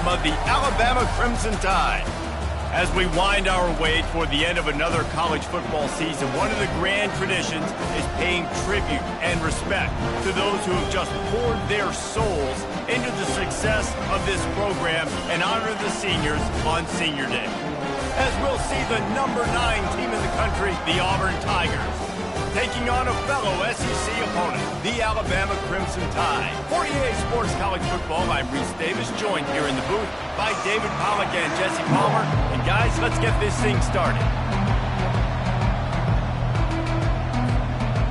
Bama, the Alabama Crimson Tide. As we wind our way toward the end of another college football season, one of the grand traditions is paying tribute and respect to those who have just poured their souls into the success of this program and honor the seniors on Senior Day. As we'll see the number 9 team in the country, the Auburn Tigers, taking on a fellow SEC opponent, the Alabama Crimson Tide. For EA Sports College Football, I'm Reese Davis, joined here in the booth by David Pollack and Jesse Palmer. And guys, let's get this thing started.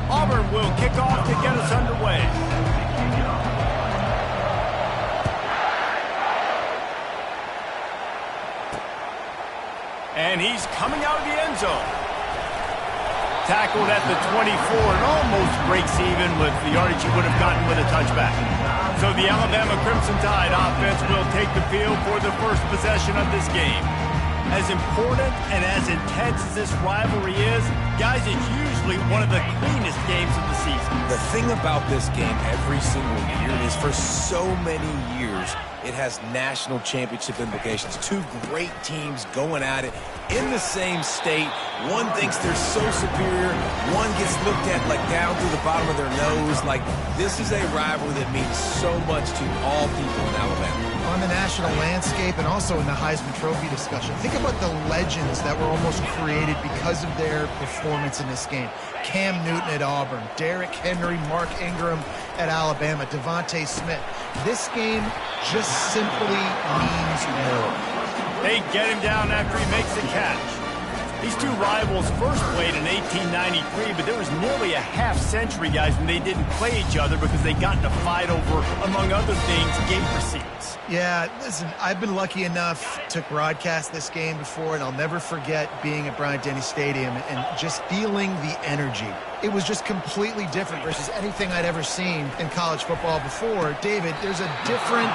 Auburn will kick off to get us underway. And he's coming out of the end zone. Tackled at the 24 and almost breaks even with the yardage he would have gotten with a touchback. So the Alabama Crimson Tide offense will take the field for the first possession of this game. As important and as intense as this rivalry is, guys, it's usually one of the cleanest games of the season. The thing about this game every single year is for so many years, it has national championship implications. Two great teams going at it in the same state. One thinks they're so superior. One gets looked at like down through the bottom of their nose. Like, this is a rivalry that means so much to all people in Alabama. On the national landscape and also in the Heisman Trophy discussion, think about the legends that were almost created because of their performance in this game. Cam Newton at Auburn, Derrick Henry, Mark Ingram at Alabama, Devontae Smith. This game just simply means more. They get him down after he makes the catch. These two rivals first played in 1893, but there was nearly a half-century, guys, when they didn't play each other because they got in a fight over, among other things, gate receipts. Yeah, listen, I've been lucky enough to broadcast this game before, and I'll never forget being at Bryant-Denny Stadium and just feeling the energy. It was just completely different versus anything I'd ever seen in college football before. David, there's a different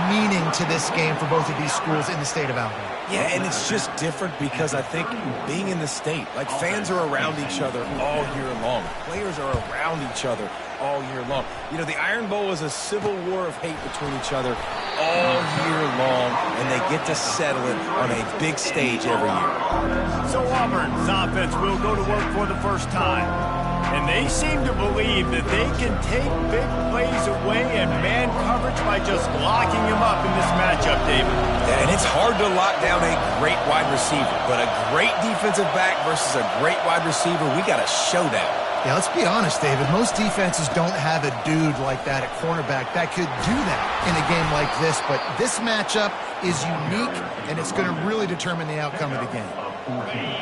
meaning to this game for both of these schools in the state of Alabama. Yeah, and it's just different because I think being in the state, like fans are around each other all year long. Players are around each other all year long. You know, the Iron Bowl is a civil war of hate between each other all year long, and they get to settle it on a big stage every year. So Auburn's offense will go to work for the first time. And they seem to believe that they can take big plays away and man coverage by just locking him up in this matchup, David. Yeah, and it's hard to lock down a great wide receiver, but a great defensive back versus a great wide receiver, we got a showdown. Yeah, let's be honest, David. Most defenses don't have a dude like that at cornerback that could do that in a game like this, but this matchup is unique, and it's going to really determine the outcome of the game.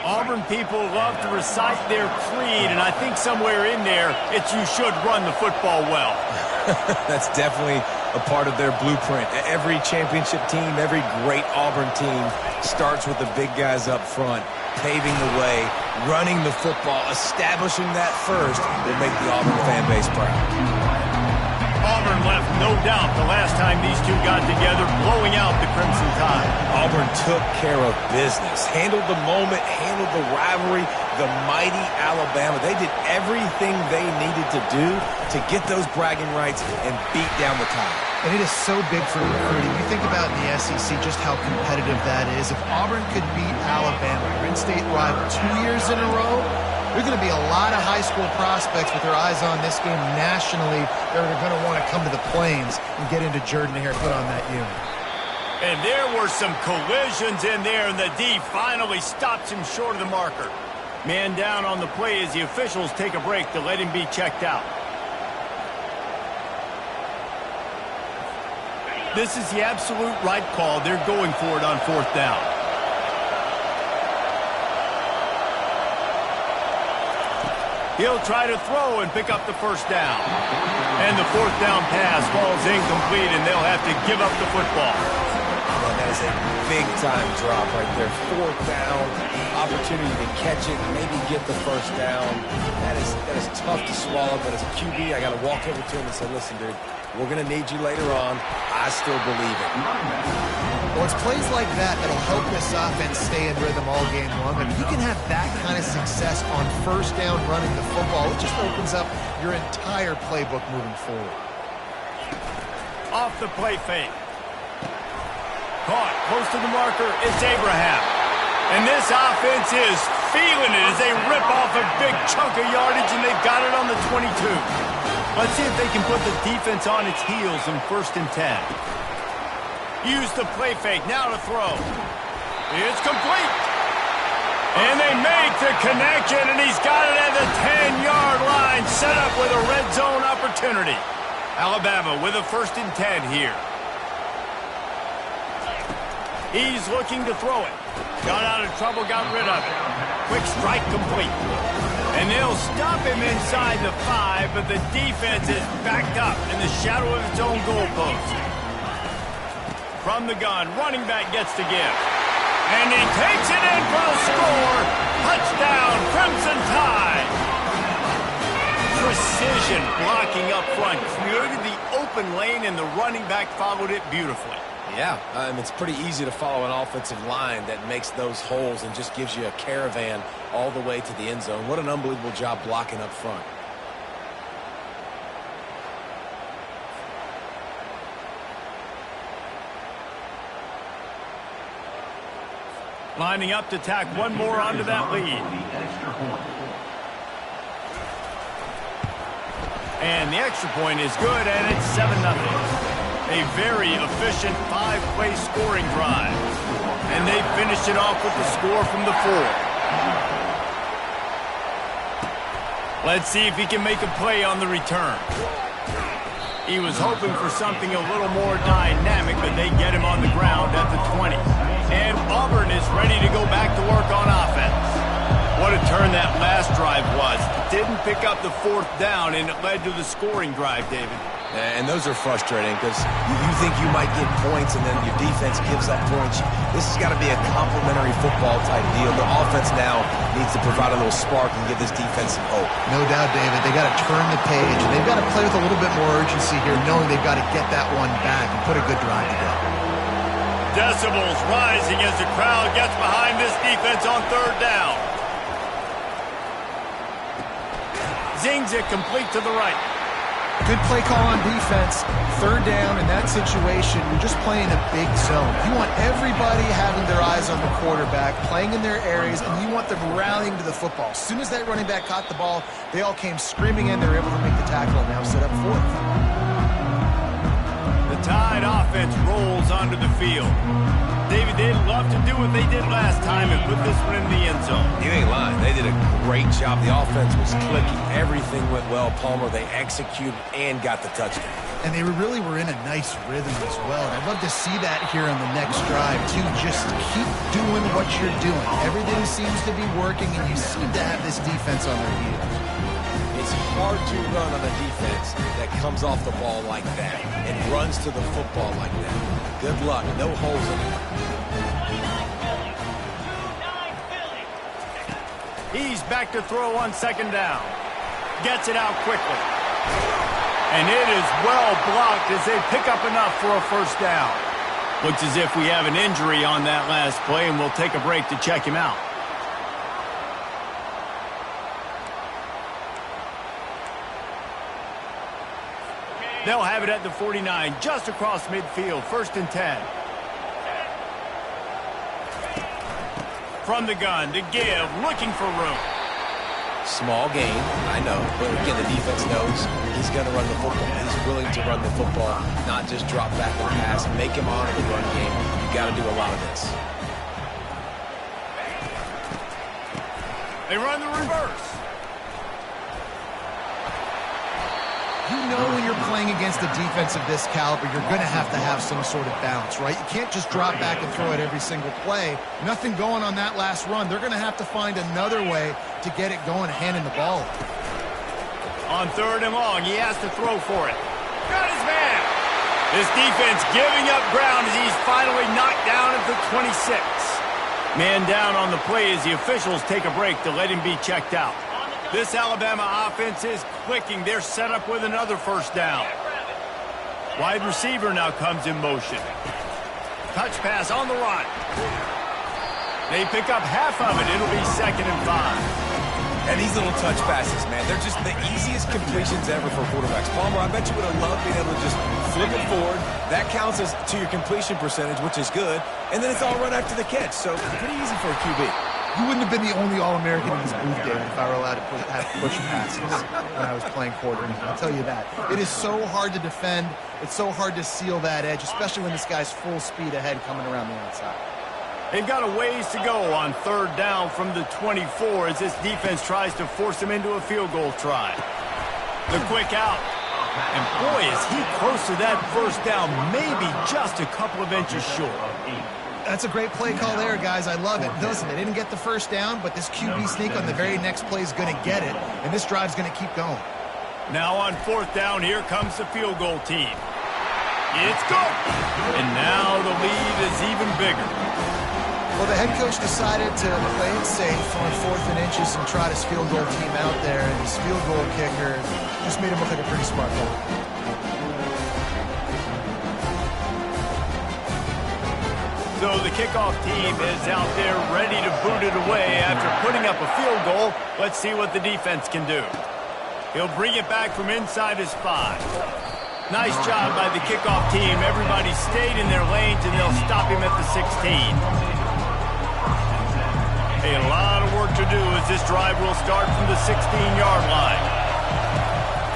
Auburn people love to recite their creed, and I think somewhere in there, it's you should run the football well. That's definitely a part of their blueprint. Every championship team, every great Auburn team starts with the big guys up front, paving the way, running the football, establishing that first will make the Auburn fan base proud. Auburn left no doubt the last time these two got together, blowing out the Crimson Tide. Auburn took care of business, handled the moment, handled the rivalry, the mighty Alabama. They did everything they needed to do to get those bragging rights and beat down the Tide. And it is so big for recruiting. You think about in the SEC just how competitive that is. If Auburn could beat Alabama, your in-state rival, 2 years in a row, there's going to be a lot of high school prospects with their eyes on this game nationally that are going to want to come to the Plains and get into Jordan-Hare, put on that unit. And there were some collisions in there, and the D finally stops him short of the marker. Man down on the play as the officials take a break to let him be checked out. This is the absolute right call. They're going for it on 4th down. He'll try to throw and pick up the first down. And the 4th down pass falls incomplete, and they'll have to give up the football. That is a big-time drop right there. 4th down, opportunity to catch it, maybe get the first down. That is tough to swallow, but as a QB, I got to walk over to him and say, listen, dude, we're going to need you later on. I still believe it. Well, it's plays like that that'll help this offense stay in rhythm all game long. If you can have that kind of success on 1st down running the football, it just opens up your entire playbook moving forward. Off the play fake. Caught close to the marker. It's Abraham. And this offense is feeling it as they rip off a big chunk of yardage, and they've got it on the 22. Let's see if they can put the defense on its heels in 1st and 10. Use the play fake. Now to throw. It's complete. And they make the connection, and he's got it at the 10-yard line, set up with a red zone opportunity. Alabama with a 1st and 10 here. He's looking to throw it. Got out of trouble, got rid of it. Quick strike complete. And they'll stop him inside the 5, but the defense is backed up in the shadow of its own goalpost. From the gun, running back gets the give. And he takes it in for the score. Touchdown, Crimson Tide. Precision blocking up front. Created the open lane, and the running back followed it beautifully. Yeah, it's pretty easy to follow an offensive line that makes those holes and just gives you a caravan all the way to the end zone. What an unbelievable job blocking up front. Lining up to tack one more onto that lead. And the extra point is good, and it's 7-0. A very efficient 5-play scoring drive. And they finished it off with the score from the 4. Let's see if he can make a play on the return. He was hoping for something a little more dynamic, but they get him on the ground at the 20. And Auburn is ready to go back to work on offense. What a turn that last drive was. It didn't pick up the 4th down, and it led to the scoring drive, David. And those are frustrating because you think you might get points and then your defense gives up points. This has got to be a complementary football type deal. The offense now needs to provide a little spark and give this defense some hope. No doubt, David. They got to turn the page, and they've got to play with a little bit more urgency here, knowing they've got to get that one back and put a good drive together. Decibels rising as the crowd gets behind this defense on 3rd down. Zings it complete to the right. Good play call on defense. 3rd down in that situation, you're just playing a big zone. You want everybody having their eyes on the quarterback, playing in their areas, and you want them rallying to the football. As soon as that running back caught the ball, they all came screaming in. They were able to make the tackle and now set up 4th. The Tide offense rolls onto the field. David, they'd love to do what they did last time and put this one in the end zone. You ain't lying. They did a great job. The offense was clicking. Everything went well, Palmer. They executed and got the touchdown. And they really were in a nice rhythm as well. And I'd love to see that here on the next drive, too. Just keep doing what you're doing. Everything seems to be working, and you seem to have this defense on their heels. It's hard to run on a defense that comes off the ball like that and runs to the football like that. Good luck. No holes in it. He's back to throw on 2nd down. Gets it out quickly. And it is well blocked as they pick up enough for a 1st down. Looks as if we have an injury on that last play, and we'll take a break to check him out. They'll have it at the 49, just across midfield, 1st and 10. From the gun to give, looking for room. Small gain, I know, but again, the defense knows he's going to run the football. He's willing to run the football, not just drop back and pass, make him honor the run game. You got to do a lot of this. They run the reverse. You know when you're playing against a defense of this caliber, you're going to have some sort of balance, right? You can't just drop back and throw it every single play. Nothing going on that last run. They're going to have to find another way to get it going, handing the ball. On 3rd and long, he has to throw for it. Got his man. This defense giving up ground as he's finally knocked down at the 26. Man down on the play as the officials take a break to let him be checked out. This Alabama offense is clicking. They're set up with another 1st down. Wide receiver now comes in motion. Touch pass on the run. They pick up half of it. It'll be 2nd and 5. And these little touch passes, man, they're just the easiest completions ever for quarterbacks. Palmer, I bet you would have loved being able to just flip it forward. That counts as to your completion percentage, which is good. And then it's all run after the catch. So pretty easy for a QB. You wouldn't have been the only All-American in this booth, David, if I were allowed to have push passes when I was playing quarterback. I'll tell you that. It is so hard to defend. It's so hard to seal that edge, especially when this guy's full speed ahead coming around the outside. They've got a ways to go on third down from the 24 as this defense tries to force him into a field goal try. The quick out. And boy, is he close to that first down, maybe just a couple of inches short. That's a great play call there, guys. I love it. Listen, they didn't get the first down, but this QB sneak on the very next play is going to get it, and this drive's going to keep going. Now on fourth down, here comes the field goal team. It's good. And now the lead is even bigger. Well, the head coach decided to play it safe on 4th and inches and trot his field goal team out there, and his field goal kicker just made him look like a pretty smart guy. So the kickoff team is out there ready to boot it away after putting up a field goal. Let's see what the defense can do. He'll bring it back from inside his 5. Nice job by the kickoff team. Everybody stayed in their lanes, and they'll stop him at the 16. A lot of work to do as this drive will start from the 16-yard line.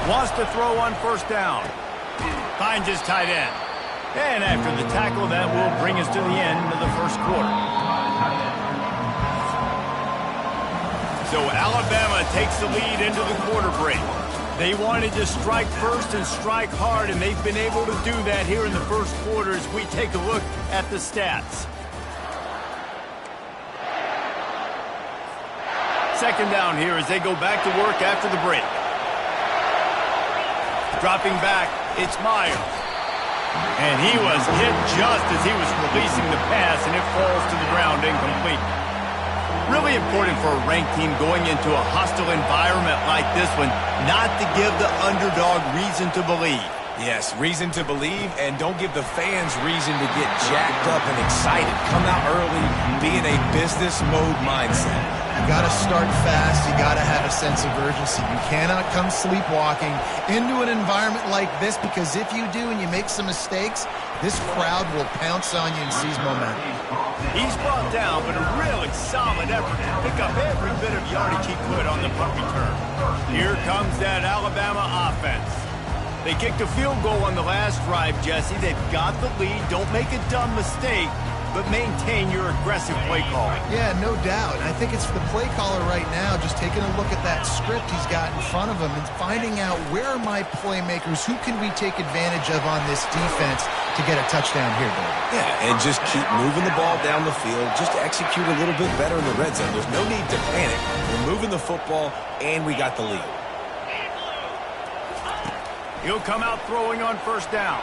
Wants to throw on first down. Finds his tight end. And after the tackle, that will bring us to the end of the first quarter. So Alabama takes the lead into the quarter break. They wanted to strike first and strike hard, and they've been able to do that here in the first quarter as we take a look at the stats. Second down here as they go back to work after the break. Dropping back, it's Myers. And he was hit just as he was releasing the pass, and it falls to the ground incomplete. Really important for a ranked team going into a hostile environment like this one, not to give the underdog reason to believe. Yes, reason to believe, and don't give the fans reason to get jacked up and excited. Come out early, be in a business mode mindset. You got to start fast. You got to have a sense of urgency. You cannot come sleepwalking into an environment like this, because if you do and you make some mistakes, this crowd will pounce on you and seize momentum. He's brought down, but a really solid effort to pick up every bit of yardage he could on the punt return. Here comes that Alabama offense. They kicked a field goal on the last drive, Jesse. They've got the lead. Don't make a dumb mistake, but maintain your aggressive play calling. Yeah, no doubt. And I think it's the play caller right now just taking a look at that script he's got in front of him and finding out, where are my playmakers? Who can we take advantage of on this defense to get a touchdown here, David? Yeah, and just keep moving the ball down the field. Just execute a little bit better in the red zone. There's no need to panic. We're moving the football, and we got the lead. He'll come out throwing on first down.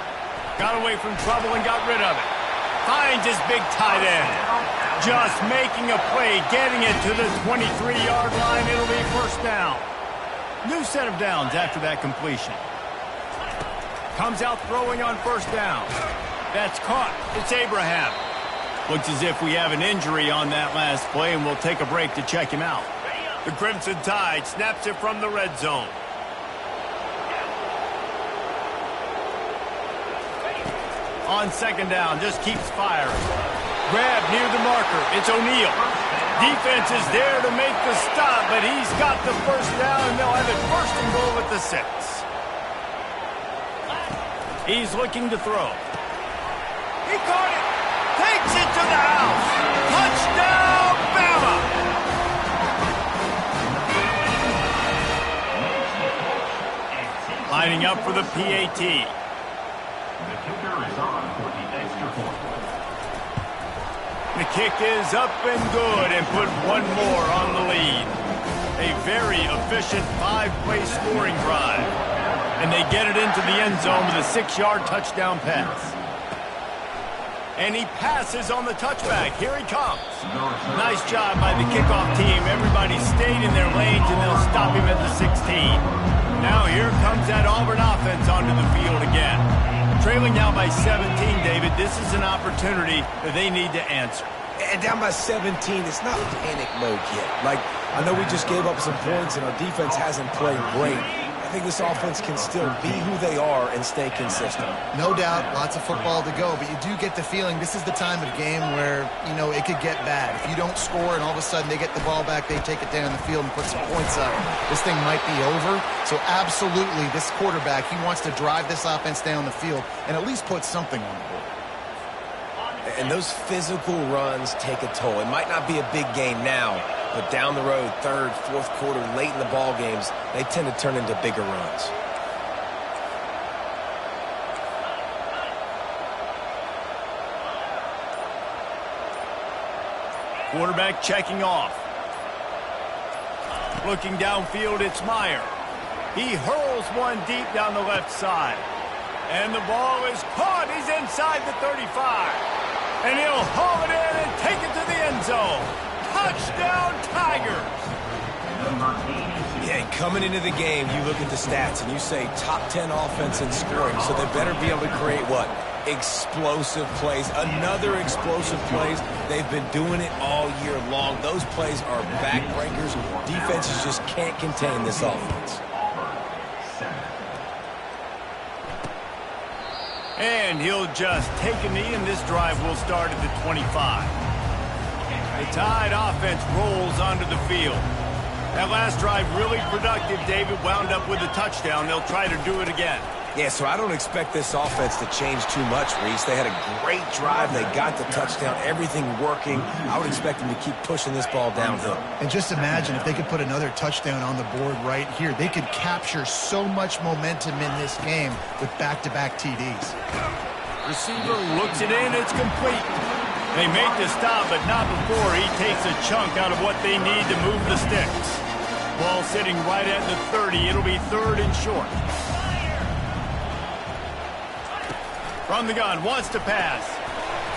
Got away from trouble and got rid of it. Finds his big tight end. Just making a play, getting it to the 23-yard line. It'll be first down. New set of downs after that completion. Comes out throwing on first down. That's caught. It's Abraham. Looks as if we have an injury on that last play, and we'll take a break to check him out. The Crimson Tide snaps it from the red zone. On second down, just keeps firing. Grab near the marker. It's O'Neal. Defense is there to make the stop, but he's got the first down, and they'll have it first and goal at the 6. He's looking to throw. He caught it. Takes it to the house. Touchdown, Bama! Lining up for the PAT. The kick is up and good, and put one more on the lead. A very efficient 5-play scoring drive. And they get it into the end zone with a 6-yard touchdown pass. And he passes on the touchback. Here he comes. Nice job by the kickoff team. Everybody stayed in their lanes, and they'll stop him at the 16. Now here comes that Auburn offense onto the field again. Trailing now by 17, David. This is an opportunity that they need to answer. And down by 17, it's not panic mode yet. Like, I know we just gave up some points and our defense hasn't played great. I think this offense can still be who they are and stay consistent. No doubt, lots of football to go, but you do get the feeling this is the time of game where, you know, it could get bad. If you don't score and all of a sudden they get the ball back, they take it down the field and put some points up, this thing might be over. So absolutely, this quarterback, he wants to drive this offense down the field and at least put something on the board. And those physical runs take a toll. It might not be a big game now, but down the road, third, fourth quarter, late in the ball games, they tend to turn into bigger runs. Quarterback checking off. Looking downfield, it's Meyer. He hurls one deep down the left side. And the ball is caught. He's inside the 35. And he'll haul it in and take it to the end zone. Touchdown, Tigers! Yeah, coming into the game, you look at the stats and you say top 10 offense in scoring, so they better be able to create what? Explosive plays. Another explosive plays. They've been doing it all year long. Those plays are backbreakers. Defenses just can't contain this offense. And he'll just take a knee, and this drive will start at the 25. The Tide offense rolls onto the field. That last drive really productive. David wound up with a touchdown. They'll try to do it again. Yeah, so I don't expect this offense to change too much, Reese. They had a great drive. They got the touchdown. Everything working. I would expect them to keep pushing this ball downhill. And just imagine if they could put another touchdown on the board right here. They could capture so much momentum in this game with back-to-back TDs. Receiver looks it in. It's complete. They make the stop, but not before he takes a chunk out of what they need to move the sticks. Ball sitting right at the 30. It'll be third and short. From the gun, wants to pass.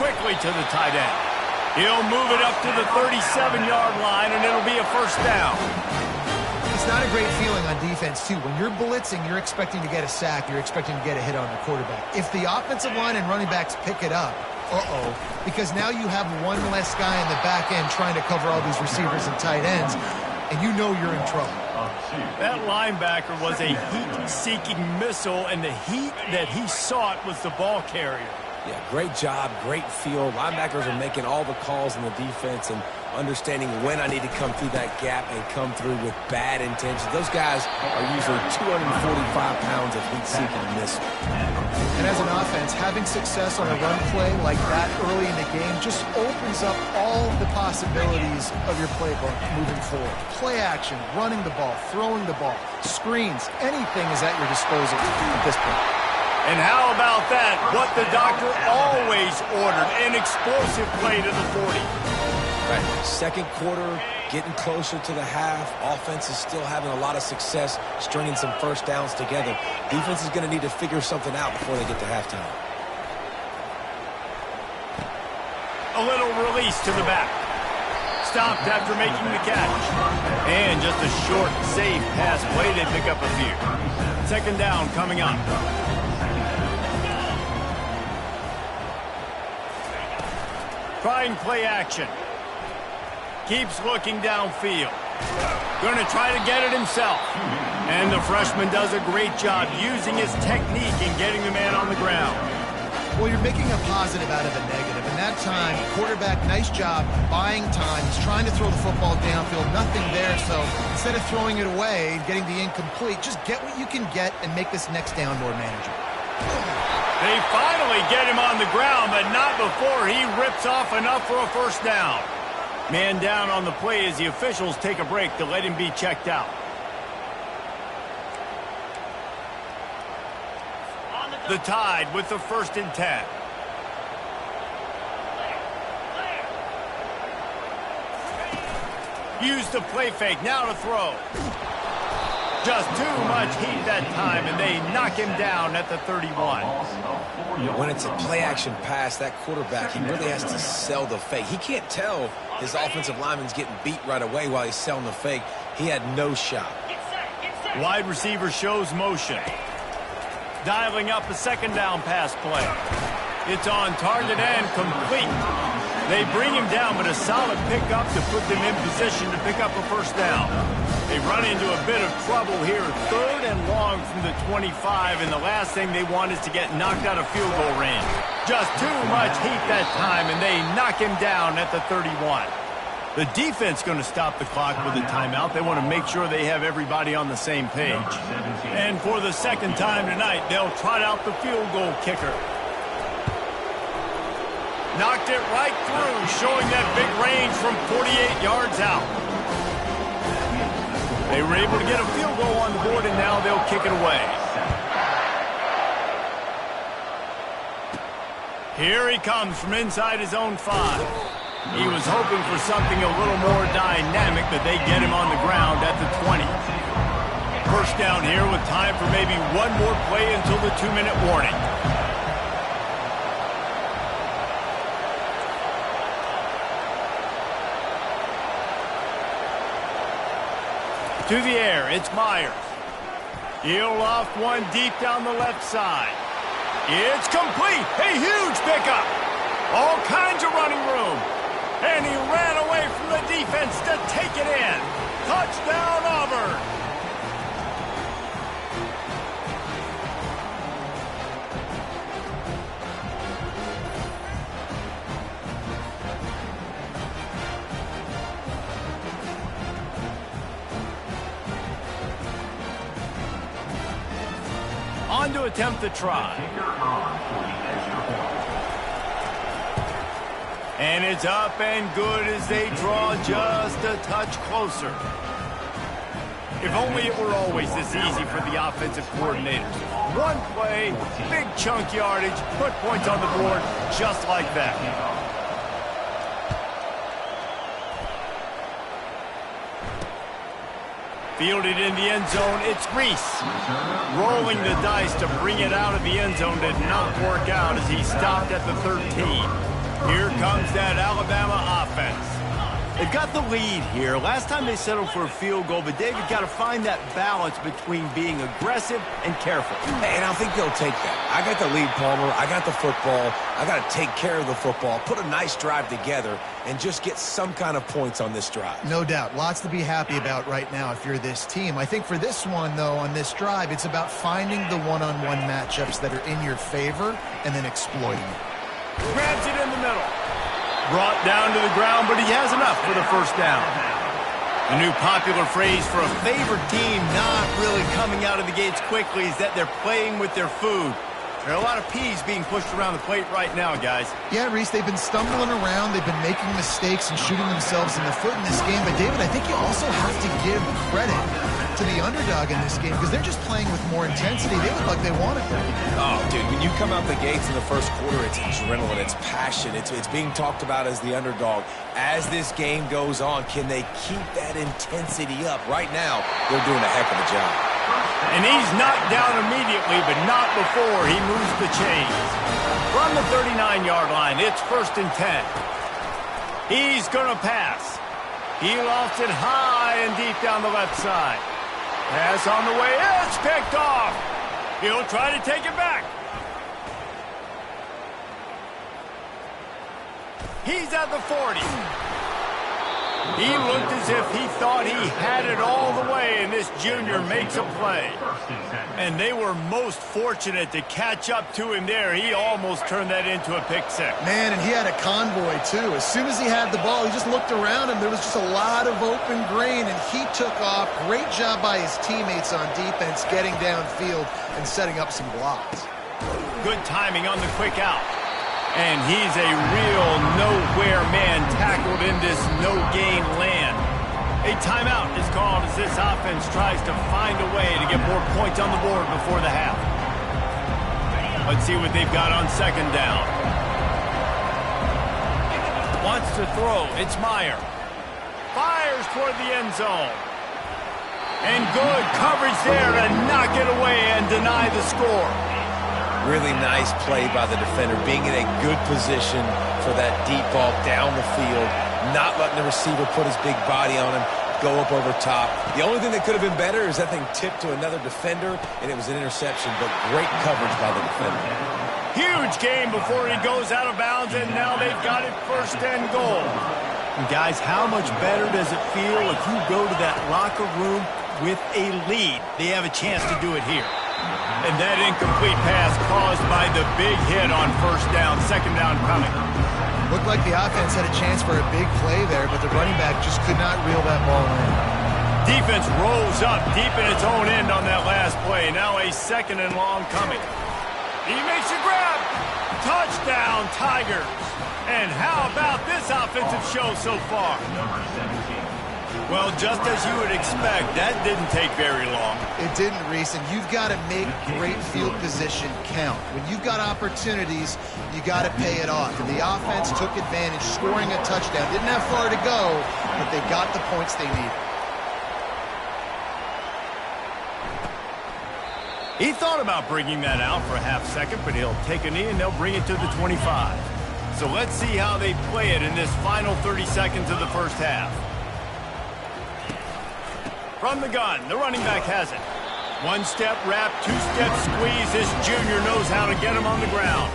Quickly to the tight end. He'll move it up to the 37-yard line, and it'll be a first down. It's not a great feeling on defense, too. When you're blitzing, you're expecting to get a sack. You're expecting to get a hit on the quarterback. If the offensive line and running backs pick it up, because now you have one less guy in the back end trying to cover all these receivers and tight ends, and you know you're in trouble. That linebacker was a heat-seeking missile, and the heat that he sought was the ball carrier. Yeah, great job, great feel. Linebackers are making all the calls in the defense and understanding when I need to come through that gap and come through with bad intentions. Those guys are usually 245 pounds of heat-seeking missile. And as an offense, having success on a run play like that early in the game just opens up all the possibilities of your playbook moving forward. Play action, running the ball, throwing the ball, screens, anything is at your disposal at this point. And how about that? What the doctor always ordered, an explosive play to the 40. Right. Second quarter, getting closer to the half. Offense is still having a lot of success stringing some first downs together. Defense is going to need to figure something out before they get to halftime. A little release to the back. Stopped after making the catch. And just a short, safe pass play. They pick up a few. Second down coming up. Trying play action. Keeps looking downfield. Going to try to get it himself. And the freshman does a great job using his technique and getting the man on the ground. Well, you're making a positive out of a negative. And that time, quarterback, nice job buying time. He's trying to throw the football downfield. Nothing there. So instead of throwing it away, getting the incomplete, just get what you can get and make this next down more manageable. They finally get him on the ground, but not before he rips off enough for a first down. Man down on the play as the officials take a break to let him be checked out. The Tide with the 1st and 10. Use the play fake, now to throw. Just too much heat that time, and they knock him down at the 31. When it's a play-action pass, that quarterback, he really has to sell the fake. He can't tell his offensive lineman's getting beat right away while he's selling the fake. He had no shot. Wide receiver shows motion. Dialing up a second down pass play. It's on target and complete. They bring him down, but a solid pickup to put them in position to pick up a first down. They run into a bit of trouble here, 3rd and long from the 25, and the last thing they want is to get knocked out of field goal range. Just too much heat that time, and they knock him down at the 31. The defense going to stop the clock with a timeout. They want to make sure they have everybody on the same page. And for the second time tonight, they'll trot out the field goal kicker. Knocked it right through, showing that big range from 48 yards out. They were able to get a field goal on the board, and now they'll kick it away. Here he comes from inside his own 5. He was hoping for something a little more dynamic, but they get him on the ground at the 20. First down here with time for maybe one more play until the 2-minute warning. To the air, it's Myers. He'll loft one deep down the left side. It's complete. A huge pickup. All kinds of running room. And he ran away from the defense to take it in. Touchdown, Auburn. On to attempt the try. And it's up and good as they draw just a touch closer. If only it were always this easy for the offensive coordinators. One play, big chunk yardage, put points on the board just like that. Fielded in the end zone, it's Reese. Rolling the dice to bring it out of the end zone did not work out as he stopped at the 13. Here comes that Alabama offense. They've got the lead here. Last time they settled for a field goal, but David got to find that balance between being aggressive and careful. And I think they'll take that. I got the lead, Palmer. I got the football. I got to take care of the football, put a nice drive together, and just get some kind of points on this drive. No doubt. Lots to be happy about right now if you're this team. I think for this one, though, on this drive, it's about finding the one-on-one matchups that are in your favor and then exploiting it. Grabs it in the middle. Brought down to the ground, but he has enough for the first down. The new popular phrase for a favored team not really coming out of the gates quickly is that they're playing with their food. There are a lot of peas being pushed around the plate right now, guys. Yeah, Reese, they've been stumbling around. They've been making mistakes and shooting themselves in the foot in this game. But, David, I think you also have to give credit to the underdog in this game because they're just playing with more intensity. They look like they want it. Oh, dude, when you come out the gates in the first quarter, it's adrenaline, it's passion, it's being talked about as the underdog. As this game goes on, can they keep that intensity up? Right now, they're doing a heck of a job. And he's knocked down immediately, but not before he moves the chains. From the 39-yard line, it's 1st and 10. He's going to pass. He lofts it high and deep down the left side. Pass on the way. It's picked off. He'll try to take it back. He's at the 40. He looked as if he thought he had it all the way, and this junior makes a play. And they were most fortunate to catch up to him there. He almost turned that into a pick six. Man, and he had a convoy, too. As soon as he had the ball, he just looked around him. There was just a lot of open grain, and he took off. Great job by his teammates on defense, getting downfield and setting up some blocks. Good timing on the quick out. And he's a real nowhere man tackled in this no-gain land. A timeout is called as this offense tries to find a way to get more points on the board before the half. Let's see what they've got on second down. Wants to throw. It's Meyer. Fires toward the end zone. And good coverage there to knock it away and deny the score. Really nice play by the defender, being in a good position for that deep ball down the field, not letting the receiver put his big body on him, go up over top. The only thing that could have been better is that thing tipped to another defender, and it was an interception, but great coverage by the defender. Huge gain before he goes out of bounds, and now they've got it first and goal. And guys, how much better does it feel if you go to that locker room with a lead? They have a chance to do it here. And that incomplete pass caused by the big hit on first down, second down coming. Looked like the offense had a chance for a big play there, but the running back just could not reel that ball in. Defense rolls up deep in its own end on that last play. Now a second and long coming. He makes a grab. Touchdown, Tigers. And how about this offensive show so far? Well, just as you would expect, that didn't take very long. It didn't, Reese, and you've got to make great field position count. When you've got opportunities, you got to pay it off. And the offense took advantage, scoring a touchdown. Didn't have far to go, but they got the points they needed. He thought about bringing that out for a half second, but he'll take a knee and they'll bring it to the 25. So let's see how they play it in this final 30 seconds of the first half. From the gun, the running back has it. One-step wrap, two-step squeeze. This junior knows how to get him on the ground.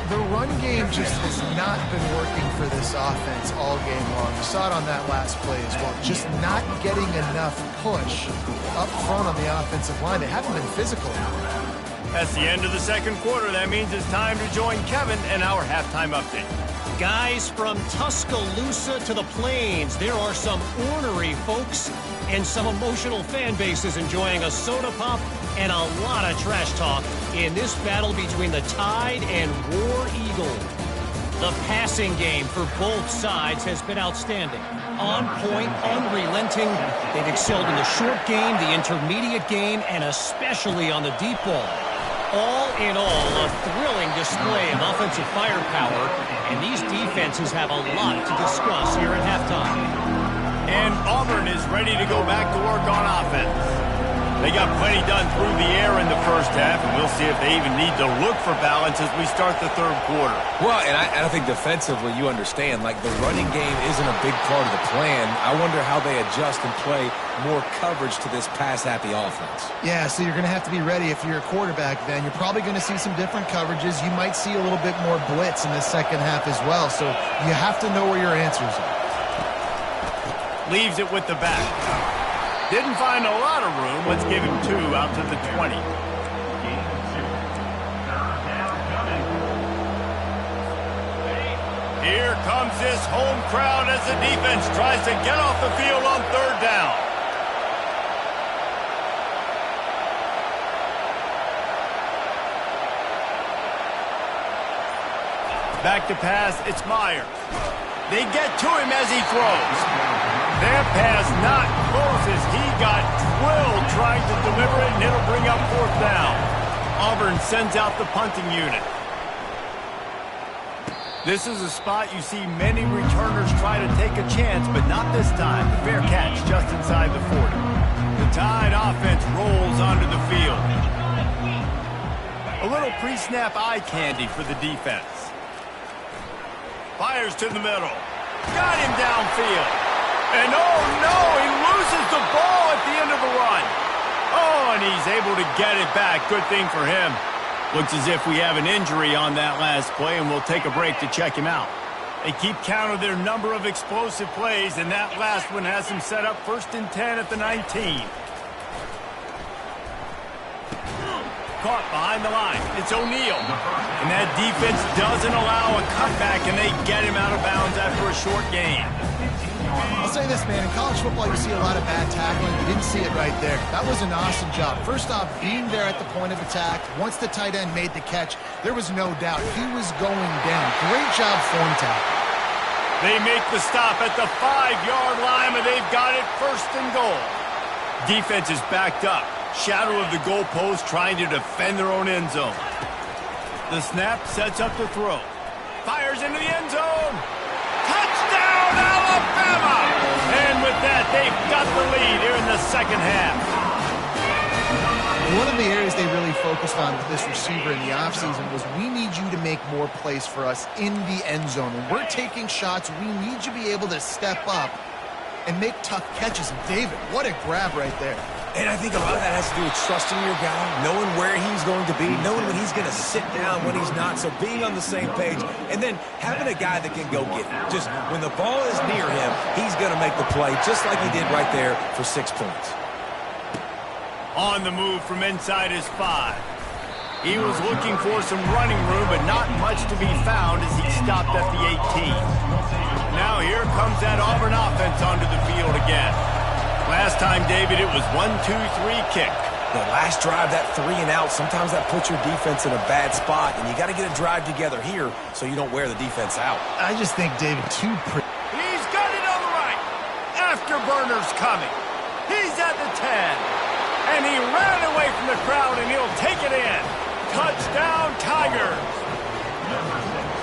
The run game just has not been working for this offense all game long. You saw it on that last play as well. Just not getting enough push up front on the offensive line. They haven't been physical. That's the end of the second quarter. That means it's time to join Kevin in our halftime update. Guys, from Tuscaloosa to the Plains, there are some ornery folks and some emotional fan bases enjoying a soda pop and a lot of trash talk in this battle between the Tide and War Eagle. The passing game for both sides has been outstanding. On point, unrelenting. They've excelled in the short game, the intermediate game, and especially on the deep ball. All in all, a thrilling display of offensive firepower, and these defenses have a lot to discuss here at halftime. And Auburn is ready to go back to work on offense. They got plenty done through the air in the first half, and we'll see if they even need to look for balance as we start the third quarter. Well, and I think defensively, you understand, like the running game isn't a big part of the plan. I wonder how they adjust and play more coverage to this pass-happy offense. Yeah, so you're going to have to be ready if you're a quarterback then. You're probably going to see some different coverages. You might see a little bit more blitz in the second half as well, so you have to know where your answers are. Leaves it with the back. Didn't find a lot of room. Let's give him 2 out to the 20. Here comes this home crowd as the defense tries to get off the field on third down. Back to pass, it's Myers. They get to him as he throws. That pass not close as he got drilled trying to deliver it, and it'll bring up fourth down. Auburn sends out the punting unit. This is a spot you see many returners try to take a chance, but not this time. Fair catch just inside the 40. The Tide offense rolls onto the field. A little pre-snap eye candy for the defense. Fires to the middle. Got him downfield. And oh no, he loses the ball at the end of the run. Oh, and he's able to get it back. Good thing for him. Looks as if we have an injury on that last play, and we'll take a break to check him out. They keep count of their number of explosive plays, and that last one has them set up 1st and 10 at the 19. Caught behind the line. It's O'Neal. And that defense doesn't allow a cutback, and they get him out of bounds after a short gain. I'll say this, man. In college football, you see a lot of bad tackling. You didn't see it right there. That was an awesome job. First off, being there at the point of attack. Once the tight end made the catch, there was no doubt he was going down. Great job form tackle. They make the stop at the 5-yard line, and they've got it 1st and goal. Defense is backed up. Shadow of the goalpost trying to defend their own end zone. The snap sets up the throw. Fires into the end zone. Touchdown, Alabama! And with that, they've got the lead here in the second half. One of the areas they really focused on with this receiver in the offseason was we need you to make more plays for us in the end zone. When we're taking shots, we need you to be able to step up and make tough catches. And David, what a grab right there. And I think a lot of that has to do with trusting your guy, knowing where he's going to be, knowing when he's going to sit down, when he's not. So being on the same page, and then having a guy that can go get it. Just when the ball is near him, he's going to make the play, just like he did right there for 6 points. On the move from inside his 5. He was looking for some running room, but not much to be found as he stopped at the 18. Now here comes that Auburn offense onto the field again. Last time, David, it was 1-2-3 kick. The last drive, that 3 and out, sometimes that puts your defense in a bad spot, and you got to get a drive together here so you don't wear the defense out. I just think, David, He's got it on the right. Afterburner's coming. He's at the 10. And he ran away from the crowd, and he'll take it in. Touchdown, Tigers.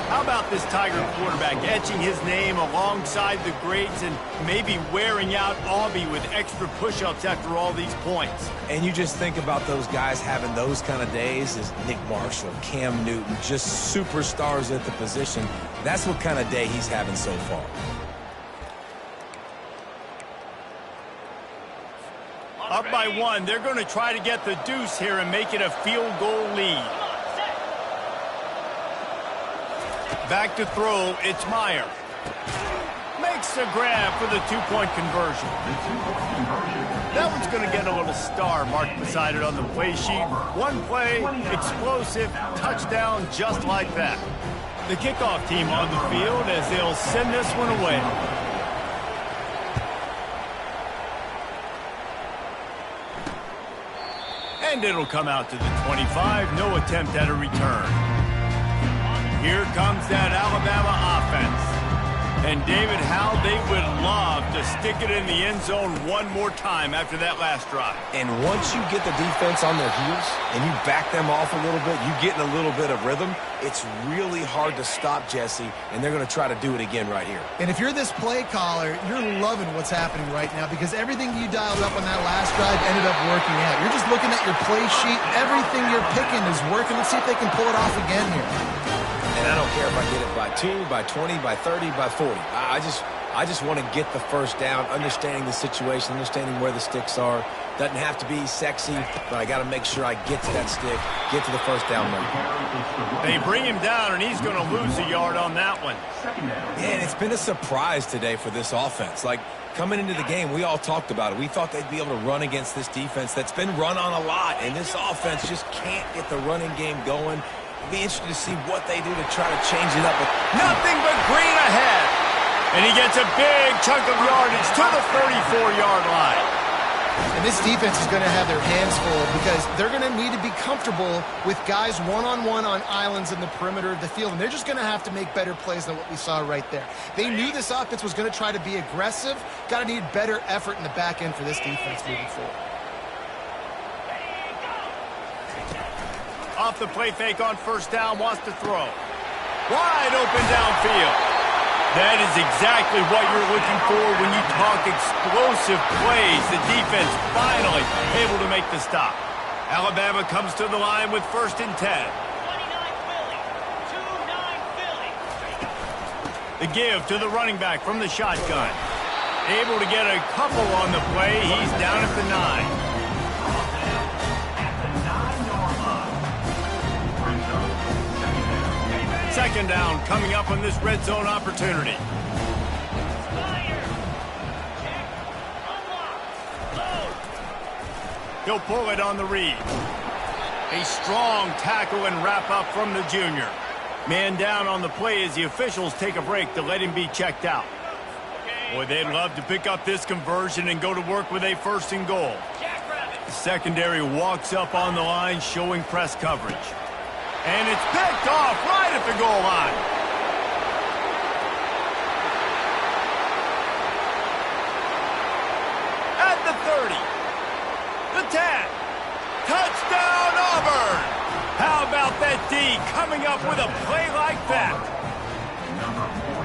How about this Tiger quarterback etching his name alongside the greats and maybe wearing out Aubie with extra push-ups after all these points? And you just think about those guys having those kind of days as Nick Marshall, Cam Newton, just superstars at the position. That's what kind of day he's having so far. Up by 1, they're going to try to get the deuce here and make it a field goal lead. Back to throw, it's Meyer. Makes the grab for the 2-point conversion. That one's going to get a little star marked beside it on the play sheet. One play, explosive, touchdown just like that. The kickoff team on the field as they'll send this one away. And it'll come out to the 25. No attempt at a return. Here comes that Alabama offense. And David, how they would love to stick it in the end zone one more time after that last drive. And once you get the defense on their heels and you back them off a little bit, you get in a little bit of rhythm, it's really hard to stop Jesse, and they're going to try to do it again right here. And if you're this play caller, you're loving what's happening right now because everything you dialed up on that last drive ended up working out. You're just looking at your play sheet. Everything you're picking is working. Let's see if they can pull it off again here. And I don't care if I get it by 2, by 20, by 30, by 40. I just want to get the first down, understanding the situation, understanding where the sticks are. Doesn't have to be sexy, but I got to make sure I get to that stick, get to the first down number. They bring him down, and he's going to lose a yard on that one. Man, it's been a surprise today for this offense. Like, coming into the game, we all talked about it. We thought they'd be able to run against this defense that's been run on a lot, and this offense just can't get the running game going. It'll be interesting to see what they do to try to change it up. Nothing but green ahead. And he gets a big chunk of yardage to the 34-yard line. And this defense is going to have their hands full because they're going to need to be comfortable with guys one-on-one on islands in the perimeter of the field. And they're just going to have to make better plays than what we saw right there. They knew this offense was going to try to be aggressive. Got to need better effort in the back end for this defense moving forward. Off the play fake on first down, wants to throw. Wide open downfield. That is exactly what you're looking for when you talk explosive plays. The defense finally able to make the stop. Alabama comes to the line with 1st and 10. 29 Philly. The give to the running back from the shotgun. Able to get a couple on the play. He's down at the 9. Second down coming up on this red zone opportunity. He'll pull it on the read. A strong tackle and wrap up from the junior. Man down on the play as the officials take a break to let him be checked out. Boy, they'd love to pick up this conversion and go to work with a 1st and goal. The secondary walks up on the line showing press coverage. And it's picked off right at the goal line. At the 30. The 10. Touchdown, Auburn. How about that D coming up with a play like that?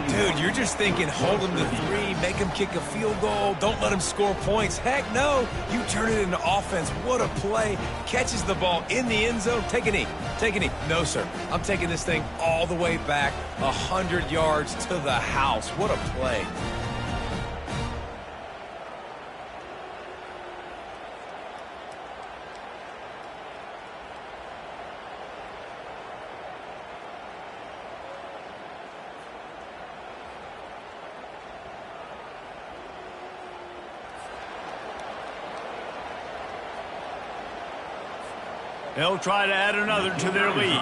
Dude, you're just thinking, hold him to 3, make him kick a field goal, don't let him score points. Heck no, you turn it into offense. What a play. Catches the ball in the end zone. Take a knee. Take a knee. No, sir. I'm taking this thing all the way back 100 yards to the house. What a play. They'll try to add another to their lead.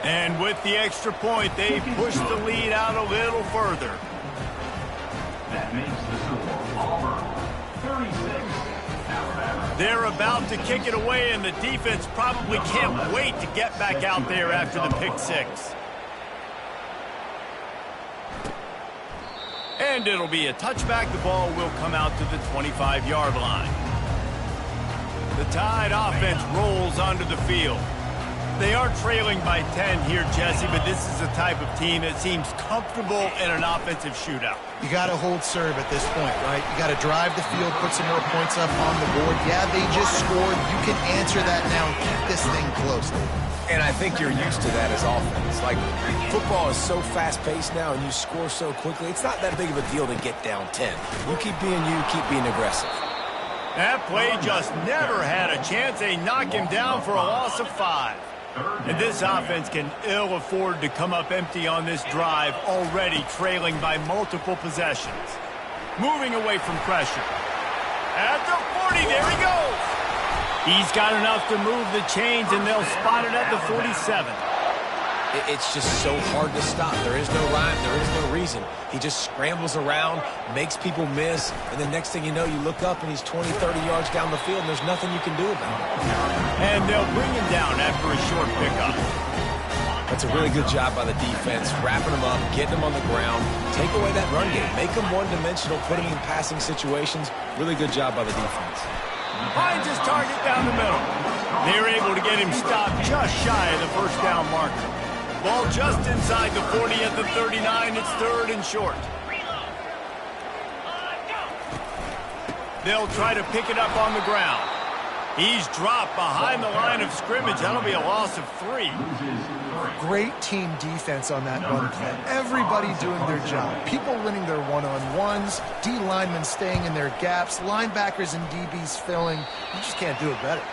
And with the extra point, they push the lead out a little further. That makes the score Auburn 36. They're about to kick it away, and the defense probably can't wait to get back out there after the pick six. And it'll be a touchback. The ball will come out to the 25-yard line. The Tide offense rolls onto the field. They are trailing by 10 here, Jesse, but this is the type of team that seems comfortable in an offensive shootout. You got to hold serve at this point, right? You got to drive the field, put some more points up on the board. Yeah, they just scored. You can answer that now and keep this thing close. And I think you're used to that as offense. Like, football is so fast-paced now and you score so quickly, it's not that big of a deal to get down 10. You keep being you, keep being aggressive. That play just never had a chance. They knock him down for a loss of 5. And this offense can ill afford to come up empty on this drive, already trailing by multiple possessions. Moving away from pressure. At the 40, there he goes. He's got enough to move the chains, and they'll spot it at the 47. It's just so hard to stop. There is no rhyme. There is no reason. He just scrambles around, makes people miss, and the next thing you know, you look up and he's 20, 30 yards down the field, and there's nothing you can do about it. And they'll bring him down after a short pickup. That's a really good job by the defense, wrapping him up, getting him on the ground, take away that run game, make him one-dimensional, put him in passing situations. Really good job by the defense. Finds his target down the middle. They're able to get him stopped just shy of the first down marker. Ball just inside the 40 at the 39. It's third and short. They'll try to pick it up on the ground. He's dropped behind the line of scrimmage. That'll be a loss of 3. Great team defense on that run play. Everybody doing their job. People winning their one-on-ones, D linemen staying in their gaps, linebackers and DBs filling. You just can't do it better.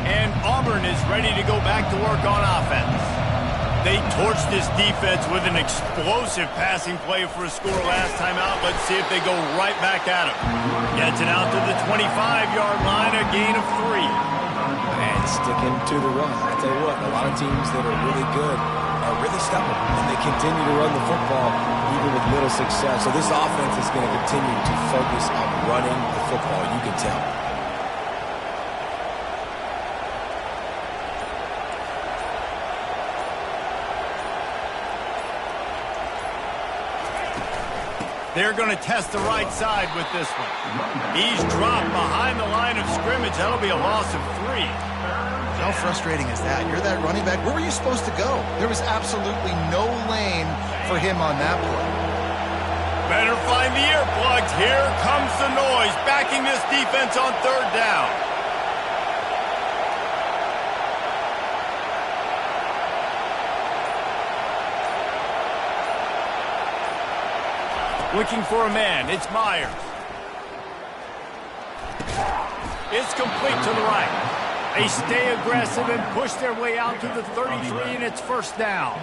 And Auburn is ready to go back to work on offense. They torched this defense with an explosive passing play for a score last time out. Let's see if they go right back at him. Gets it out to the 25-yard line, a gain of 3. And sticking to the run. I tell you what, a lot of teams that are really good are really stubborn, and they continue to run the football even with little success. So this offense is going to continue to focus on running the football. You can tell. They're going to test the right side with this one. He's dropped behind the line of scrimmage. That'll be a loss of 3. How frustrating is that? You're that running back. Where were you supposed to go? There was absolutely no lane for him on that play. Better find the earplugs. Here comes the noise, backing this defense on third down. Looking for a man. It's Myers. It's complete to the right. They stay aggressive and push their way out to the 33, and it's first down.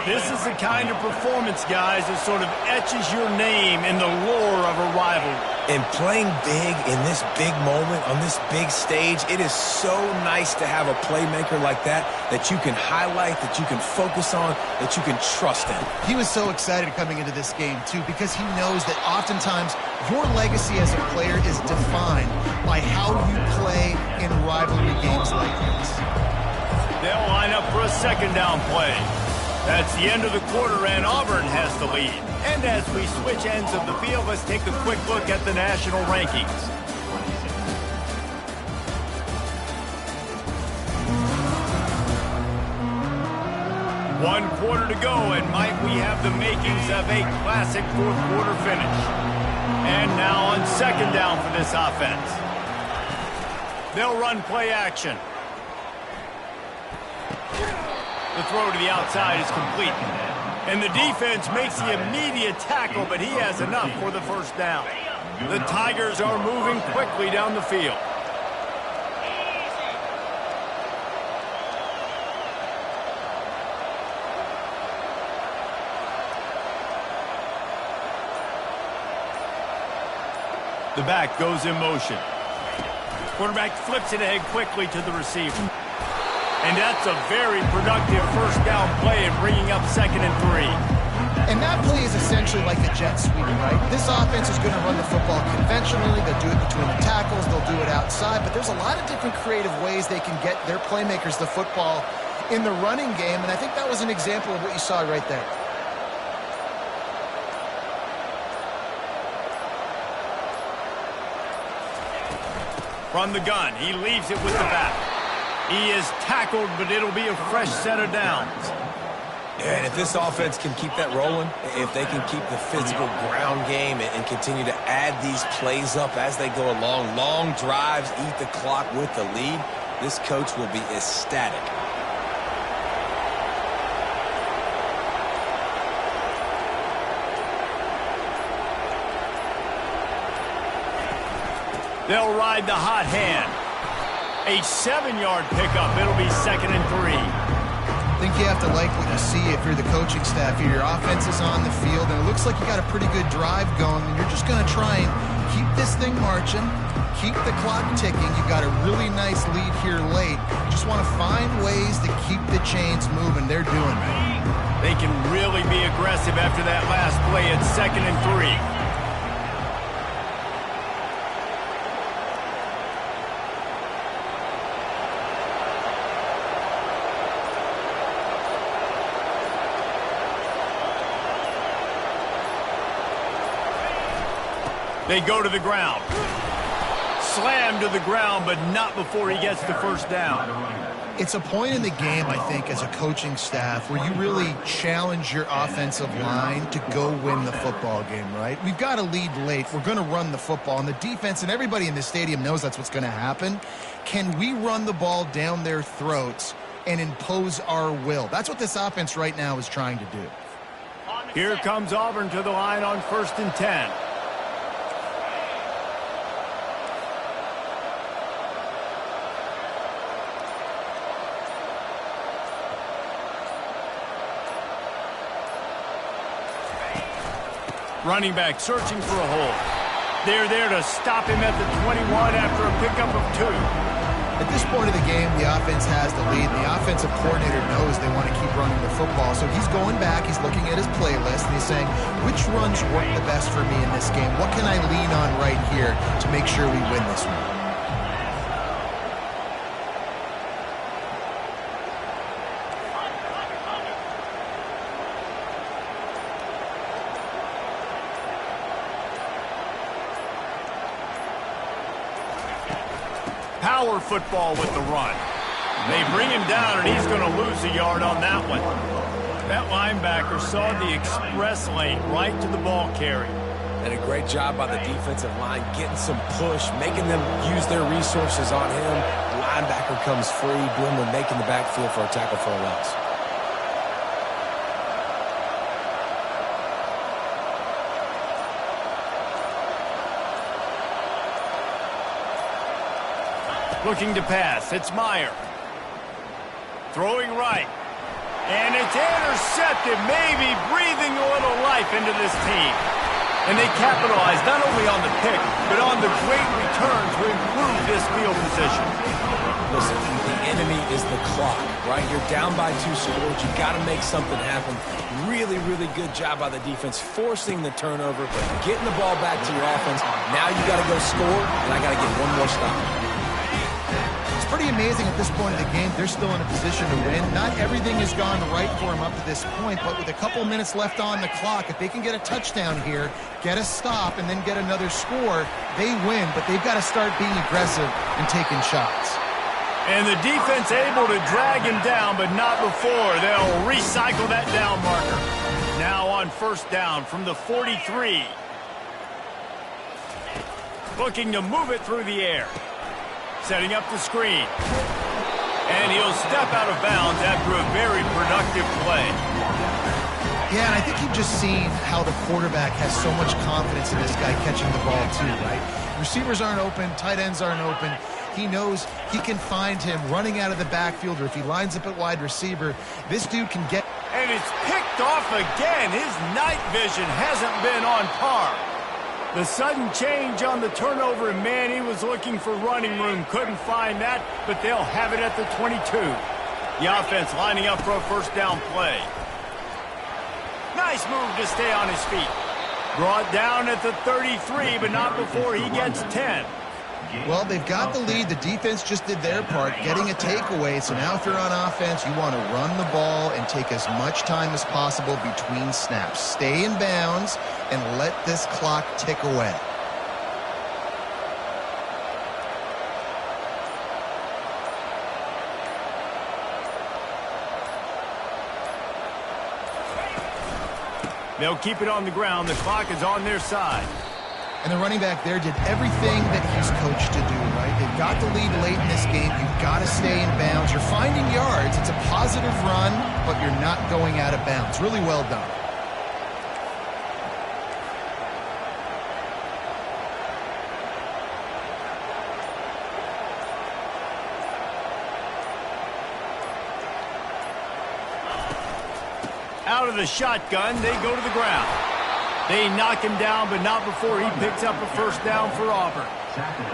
This is the kind of performance, guys, that sort of etches your name in the lore of a rivalry. And playing big in this big moment, on this big stage, it is so nice to have a playmaker like that you can highlight, that you can focus on, that you can trust in. He was so excited coming into this game, too, because he knows that oftentimes your legacy as a player is defined by how you play in rivalry games like this. They'll line up for a second down play. That's the end of the quarter, and Auburn has the lead. And as we switch ends of the field, let's take a quick look at the national rankings. One quarter to go, and might we have the makings of a classic fourth quarter finish. And now on second down for this offense. They'll run play action. The throw to the outside is complete. And the defense makes the immediate tackle, but he has enough for the first down. The Tigers are moving quickly down the field. The back goes in motion. Quarterback flips it ahead quickly to the receiver. And that's a very productive first down play in bringing up 2nd and 3. And that play is essentially like a jet sweep, right? This offense is going to run the football conventionally. They'll do it between the tackles. They'll do it outside. But there's a lot of different creative ways they can get their playmakers the football in the running game. And I think that was an example of what you saw right there. From the gun, he leaves it with the back. He is tackled, but it'll be a fresh set of downs. And if this offense can keep that rolling, if they can keep the physical ground game and continue to add these plays up as they go along, long drives, eat the clock with the lead, this coach will be ecstatic. They'll ride the hot hand. A 7-yard pickup. It'll be 2nd and 3. I think you have to like what you see if you're the coaching staff here. Your offense is on the field, and it looks like you got a pretty good drive going, and you're just going to try and keep this thing marching, keep the clock ticking. You've got a really nice lead here late. You just want to find ways to keep the chains moving. They're doing it. They can really be aggressive after that last play at 2nd and 3. They go to the ground. Slam to the ground, but not before he gets the first down. It's a point in the game, I think, as a coaching staff where you really challenge your offensive line to go win the football game, right? We've got a lead late. We're going to run the football. And the defense and everybody in the stadium knows that's what's going to happen. Can we run the ball down their throats and impose our will? That's what this offense right now is trying to do. Here comes Auburn to the line on 1st and 10. Running back searching for a hole. They're there to stop him at the 21 after a pickup of 2. At this point of the game, the offense has the lead. The offensive coordinator knows they want to keep running the football. So he's going back, he's looking at his playlist, and he's saying, which runs work the best for me in this game? What can I lean on right here to make sure we win this one? Power football with the run. They bring him down, and he's going to lose a yard on that one. That linebacker saw the express lane right to the ball carrier. And a great job by the defensive line, getting some push, making them use their resources on him. The linebacker comes free, Boomer making the backfield for a tackle for a loss. Looking to pass. It's Meyer. Throwing right. And it's intercepted, maybe breathing a little life into this team. And they capitalize not only on the pick, but on the great return to improve this field position. Listen, the enemy is the clock, right? You're down by 2 scores. You got to make something happen. Really, really good job by the defense, forcing the turnover, getting the ball back to your offense. Now you got to go score, and I got to get one more stop. Pretty amazing at this point of the game. They're still in a position to win. Not everything has gone right for them up to this point, but with a couple minutes left on the clock, if they can get a touchdown here, get a stop, and then get another score, they win, but they've got to start being aggressive and taking shots. And the defense able to drag him down, but not before. They'll recycle that down marker. Now on 1st down from the 43. Looking to move it through the air. Setting up the screen. And he'll step out of bounds after a very productive play. Yeah, and I think you've just seen how the quarterback has so much confidence in this guy catching the ball too, right? Receivers aren't open, tight ends aren't open. He knows he can find him running out of the backfield, or if he lines up at wide receiver, this dude can get... And it's picked off again. His night vision hasn't been on par. The sudden change on the turnover, and man, he was looking for running room. Couldn't find that, but they'll have it at the 22. The offense lining up for a first down play. Nice move to stay on his feet. Brought down at the 33, but not before he gets 10. Well, they've got the lead. The defense just did their part, getting a takeaway. So now if you're on offense, you want to run the ball and take as much time as possible between snaps. Stay in bounds and let this clock tick away. They'll keep it on the ground. The clock is on their side. And the running back there did everything that he's coached to do, right? They've got the lead late in this game. You've got to stay in bounds. You're finding yards. It's a positive run, but you're not going out of bounds. Really well done. Out of the shotgun, they go to the ground. They knock him down, but not before he picks up a first down for Auburn.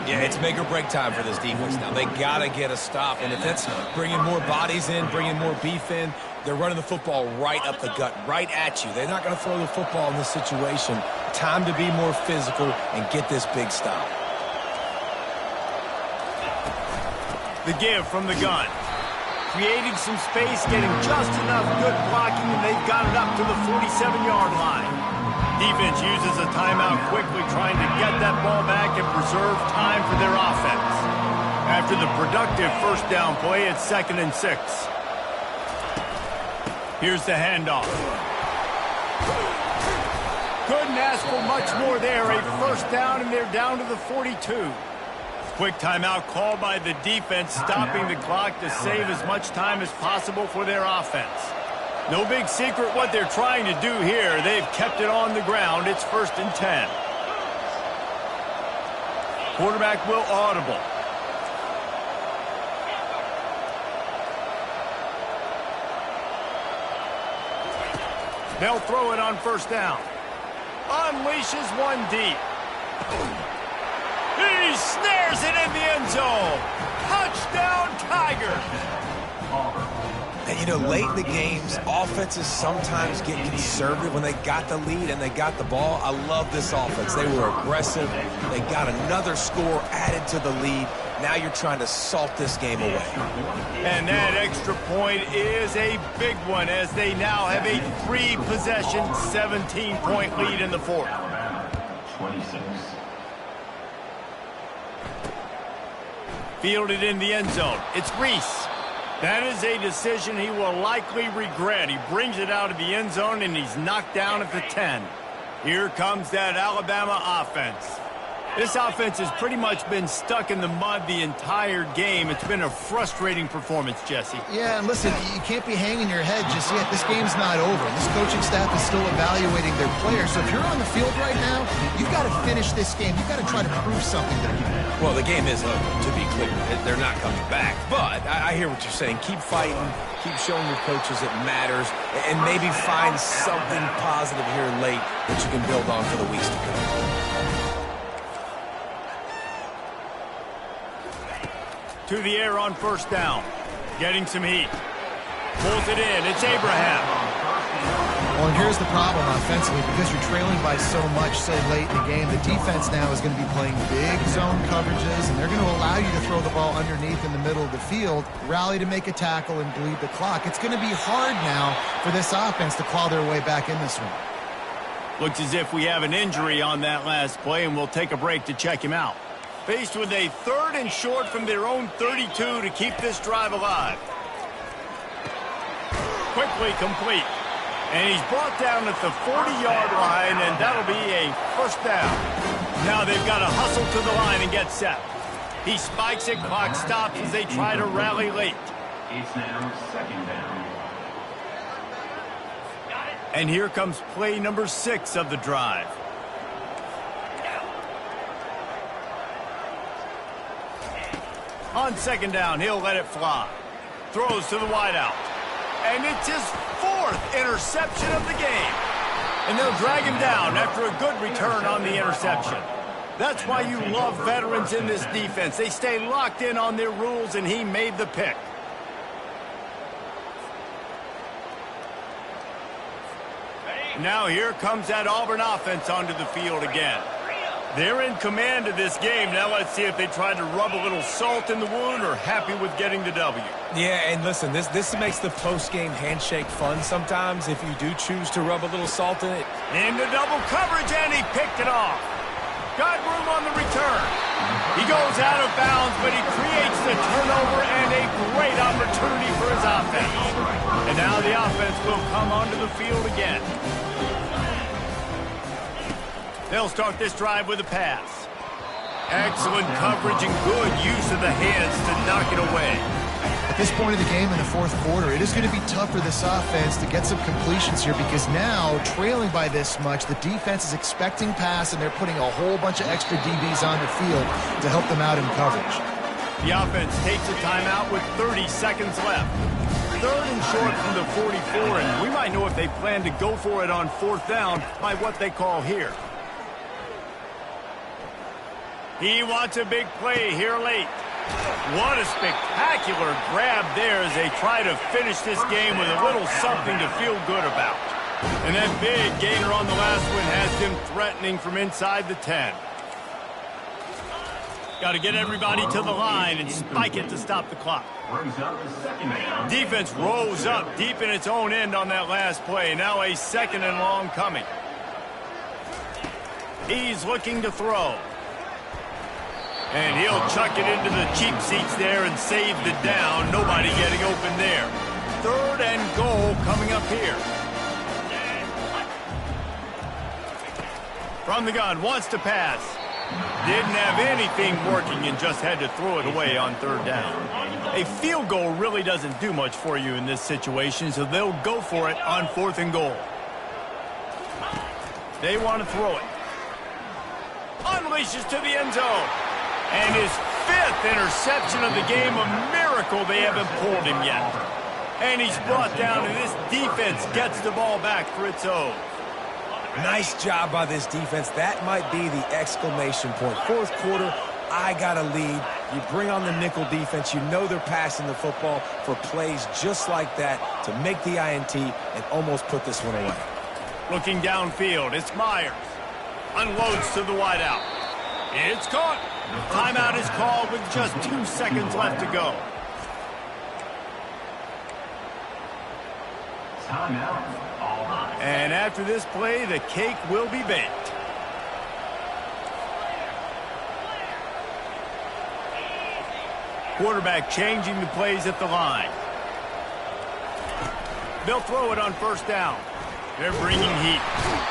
Yeah, it's make or break time for this defense now. They got to get a stop, and if that's bringing more bodies in, bringing more beef in, they're running the football right up the gut, right at you. They're not going to throw the football in this situation. Time to be more physical and get this big stop. The give from the gun. Creating some space, getting just enough good blocking, and they've got it up to the 47-yard line. Defense uses a timeout quickly, trying to get that ball back and preserve time for their offense. After the productive first down play, it's 2nd and 6. Here's the handoff. Couldn't ask for much more there. A first down, and they're down to the 42. Quick timeout called by the defense, stopping the clock to save as much time as possible for their offense. No big secret what they're trying to do here. They've kept it on the ground. It's 1st and 10. Quarterback will audible. They'll throw it on first down. Unleashes one deep. He snares it in the end zone. Touchdown, Tigers. And, you know, late in the games, offenses sometimes get conservative when they got the lead and they got the ball. I love this offense. They were aggressive. They got another score added to the lead. Now you're trying to salt this game away. And that extra point is a big one as they now have a 3-possession, 17-point lead in the fourth. 26. Fielded in the end zone. It's Reese. That is a decision he will likely regret. He brings it out of the end zone, and he's knocked down at the 10. Here comes that Alabama offense. This offense has pretty much been stuck in the mud the entire game. It's been a frustrating performance, Jesse. Yeah, and listen, you can't be hanging your head just yet. This game's not over. This coaching staff is still evaluating their players. So if you're on the field right now, you've got to finish this game. You've got to try to prove something to them. Well, the game is over, to be clear. They're not coming back. But I hear what you're saying. Keep fighting. Keep showing your coaches it matters. And maybe find something positive here late that you can build on for the weeks to come. To the air on first down. Getting some heat. Pulls it in. It's Abraham. Well, and here's the problem offensively. Because you're trailing by so much so late in the game, the defense now is going to be playing big zone coverages, and they're going to allow you to throw the ball underneath in the middle of the field, rally to make a tackle, and bleed the clock. It's going to be hard now for this offense to claw their way back in this one. Looks as if we have an injury on that last play, and we'll take a break to check him out. Faced with a 3rd and short from their own 32 to keep this drive alive. Quickly complete. And he's brought down at the 40-yard line, and that'll be a first down. Now they've got to hustle to the line and get set. He spikes it, clock stops as they try to rally late. It's now 2nd down. And here comes play number 6 of the drive. On 2nd down, he'll let it fly. Throws to the wideout. And it's his 4th interception of the game. And they'll drag him down after a good return on the interception. That's why you love veterans in this defense. They stay locked in on their rules, and he made the pick. Now here comes that Auburn offense onto the field again. They're in command of this game. Now let's see if they try to rub a little salt in the wound or happy with getting the W. Yeah, and listen, this makes the post-game handshake fun sometimes if you do choose to rub a little salt in it. Into double coverage, and he picked it off. Got room on the return. He goes out of bounds, but he creates the turnover and a great opportunity for his offense. And now the offense will come onto the field again. They'll start this drive with a pass. Excellent coverage and good use of the hands to knock it away. At this point of the game in the fourth quarter, it is going to be tough for this offense to get some completions here because now, trailing by this much, the defense is expecting pass, and they're putting a whole bunch of extra DBs on the field to help them out in coverage. The offense takes a timeout with 30 seconds left. Third and short from the 44, and we might know if they plan to go for it on fourth down by what they call here. He wants a big play here late. What a spectacular grab there as they try to finish this game with a little something to feel good about. And that big gainer on the last one has them threatening from inside the 10. Got to get everybody to the line and spike it to stop the clock. Defense rose up deep in its own end on that last play. Now a second and long coming. He's looking to throw. And he'll chuck it into the cheap seats there and save the down. Nobody getting open there. Third and goal coming up here. From the gun, wants to pass. Didn't have anything working and just had to throw it away on third down. A field goal really doesn't do much for you in this situation, so they'll go for it on fourth and goal. They want to throw it. Unleashes to the end zone. And his fifth interception of the game, a miracle they haven't pulled him yet. And he's brought down, and this defense gets the ball back for its own. Nice job by this defense. That might be the exclamation point. Fourth quarter, I got a lead. You bring on the nickel defense. You know they're passing the football for plays just like that to make the INT and almost put this one away. Looking downfield, it's Myers. Unloads to the wideout. It's caught. Timeout is called with just 2 seconds left to go. Timeout, Auburn. And after this play, the cake will be baked. Quarterback changing the plays at the line. They'll throw it on first down. They're bringing heat.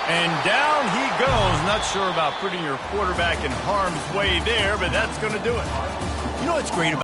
And down he goes. Not sure about putting your quarterback in harm's way there, but that's going to do it. You know what's great about